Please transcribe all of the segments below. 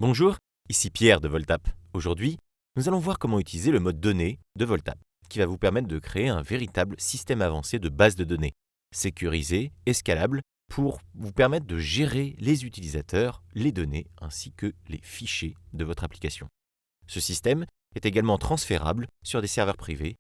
Bonjour, ici Pierre de Voltap. Aujourd'hui, nous allons voir comment utiliser le mode données de Voltap, qui va vous permettre de créer un véritable système avancé de base de données, sécurisé et scalable, pour vous permettre de gérer les utilisateurs, les données ainsi que les fichiers de votre application. Ce système est également transférable sur des serveurs privés.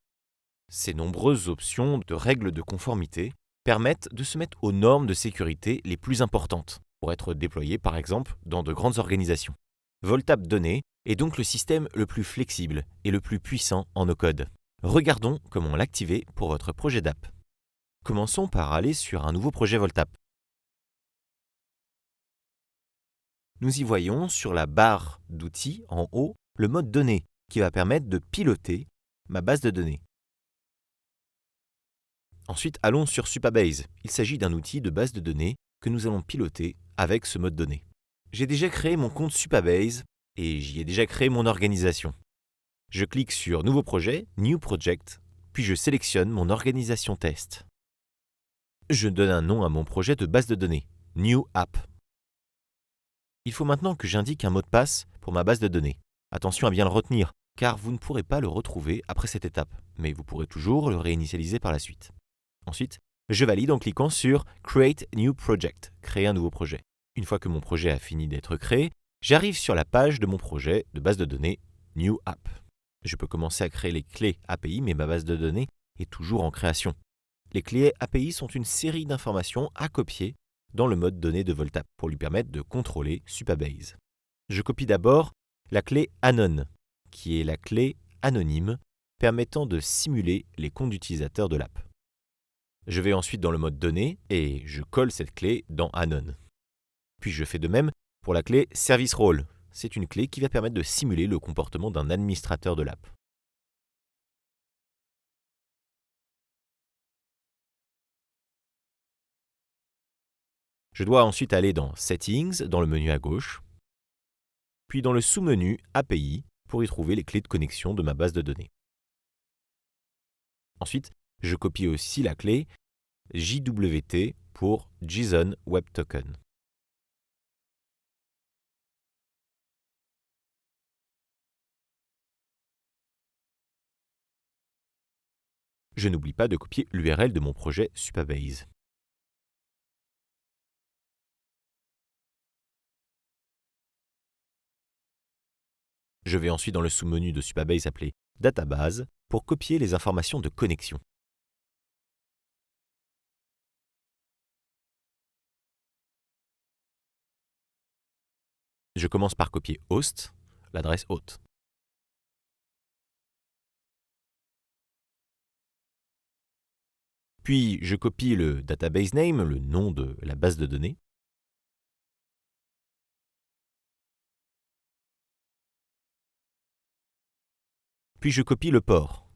Ces nombreuses options de règles de conformité permettent de se mettre aux normes de sécurité les plus importantes pour être déployées par exemple dans de grandes organisations. Voltap Données est donc le système le plus flexible et le plus puissant en no-code. Regardons comment l'activer pour votre projet d'app. Commençons par aller sur un nouveau projet Voltap. Nous y voyons sur la barre d'outils en haut le mode données qui va permettre de piloter ma base de données. Ensuite, allons sur Supabase. Il s'agit d'un outil de base de données que nous allons piloter avec ce mode données. J'ai déjà créé mon compte Supabase et j'y ai déjà créé mon organisation. Je clique sur Nouveau projet, New Project, puis je sélectionne mon organisation test. Je donne un nom à mon projet de base de données, New App. Il faut maintenant que j'indique un mot de passe pour ma base de données. Attention à bien le retenir, car vous ne pourrez pas le retrouver après cette étape, mais vous pourrez toujours le réinitialiser par la suite. Ensuite, je valide en cliquant sur Create New Project, créer un nouveau projet. Une fois que mon projet a fini d'être créé, j'arrive sur la page de mon projet de base de données New App. Je peux commencer à créer les clés API, mais ma base de données est toujours en création. Les clés API sont une série d'informations à copier dans le mode données de Voltap pour lui permettre de contrôler Supabase. Je copie d'abord la clé Anon, qui est la clé anonyme permettant de simuler les comptes d'utilisateurs de l'app. Je vais ensuite dans le mode données et je colle cette clé dans Anon. Puis je fais de même pour la clé Service Role. C'est une clé qui va permettre de simuler le comportement d'un administrateur de l'app. Je dois ensuite aller dans Settings, dans le menu à gauche, puis dans le sous-menu API pour y trouver les clés de connexion de ma base de données. Ensuite, je copie aussi la clé JWT pour JSON Web Token. Je n'oublie pas de copier l'URL de mon projet Supabase. Je vais ensuite dans le sous-menu de Supabase appelé Database pour copier les informations de connexion. Je commence par copier host, l'adresse hôte. Puis je copie le database name, le nom de la base de données. Puis je copie le port.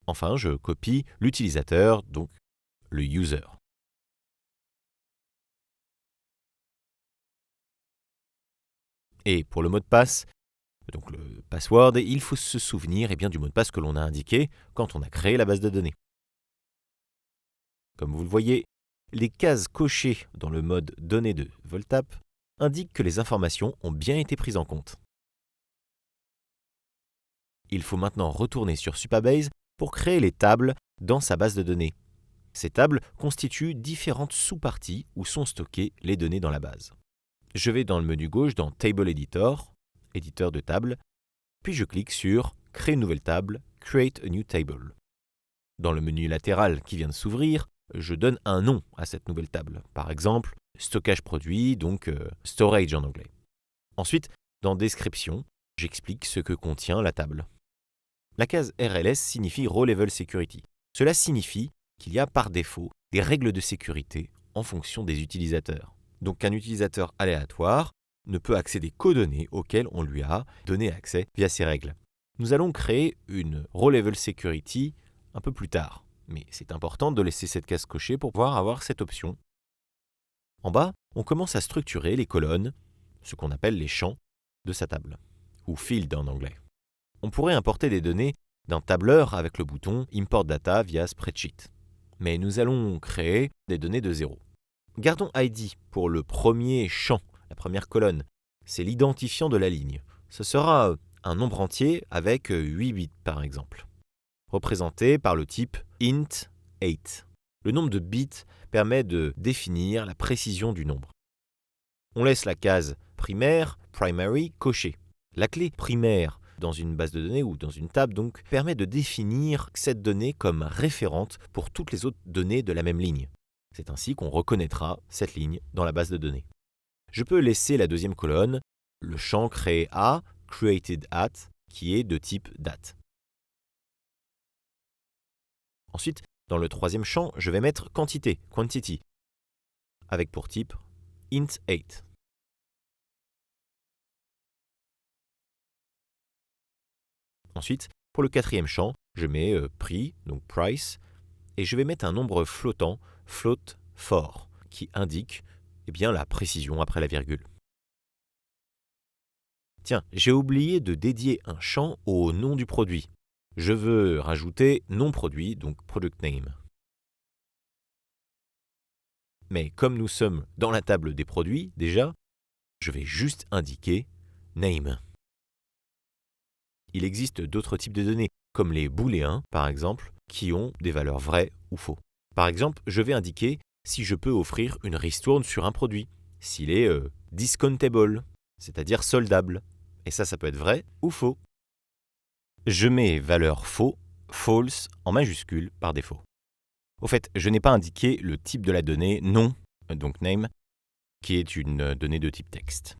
Enfin, je copie l'utilisateur, donc le user. Et pour le mot de passe, donc le password, il faut se souvenir du mot de passe que l'on a indiqué quand on a créé la base de données. Comme vous le voyez, les cases cochées dans le mode données de Voltap indiquent que les informations ont bien été prises en compte. Il faut maintenant retourner sur Supabase pour créer les tables dans sa base de données. Ces tables constituent différentes sous-parties où sont stockées les données dans la base. Je vais dans le menu gauche dans Table Editor, éditeur de table, puis je clique sur Créer une nouvelle table, Create a new table. Dans le menu latéral qui vient de s'ouvrir, je donne un nom à cette nouvelle table. Par exemple, stockage produit, donc storage en anglais. Ensuite, dans Description, j'explique ce que contient la table. La case RLS signifie Row Level Security. Cela signifie qu'il y a par défaut des règles de sécurité en fonction des utilisateurs. Donc un utilisateur aléatoire ne peut accéder qu'aux données auxquelles on lui a donné accès via ces règles. Nous allons créer une Row Level Security un peu plus tard, mais c'est important de laisser cette case cochée pour pouvoir avoir cette option. En bas, on commence à structurer les colonnes, ce qu'on appelle les champs de sa table, ou field en anglais. On pourrait importer des données d'un tableur avec le bouton Import Data via Spreadsheet. mais nous allons créer des données de 0. Gardons ID pour le premier champ, la première colonne. C'est l'identifiant de la ligne. Ce sera un nombre entier avec 8 bits par exemple, représenté par le type int 8. Le nombre de bits permet de définir la précision du nombre. On laisse la case primaire, primary, cochée. La clé primaire dans une base de données ou dans une table donc permet de définir cette donnée comme référente pour toutes les autres données de la même ligne. C'est ainsi qu'on reconnaîtra cette ligne dans la base de données. Je peux laisser la deuxième colonne, le champ créé à, created at, qui est de type date. Ensuite, dans le troisième champ, je vais mettre quantité, quantity, avec pour type int 8. Ensuite, pour le quatrième champ, je mets prix, donc price, et je vais mettre un nombre flottant, float for, qui indique la précision après la virgule. Tiens, j'ai oublié de dédier un champ au nom du produit. Je veux rajouter nom produit, donc product name. Mais comme nous sommes dans la table des produits déjà, je vais juste indiquer name. Il existe d'autres types de données, comme les booléens par exemple, qui ont des valeurs vraies ou faux. Par exemple, je vais indiquer si je peux offrir une ristourne sur un produit, s'il est discountable, c'est-à-dire soldable. Et ça peut être vrai ou faux. Je mets valeur faux, false, en majuscule par défaut. Au fait, je n'ai pas indiqué le type de la donnée nom, donc name, qui est une donnée de type texte.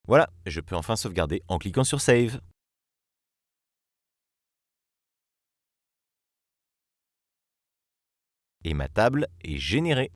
Voilà, je peux enfin sauvegarder en cliquant sur Save. Et ma table est générée.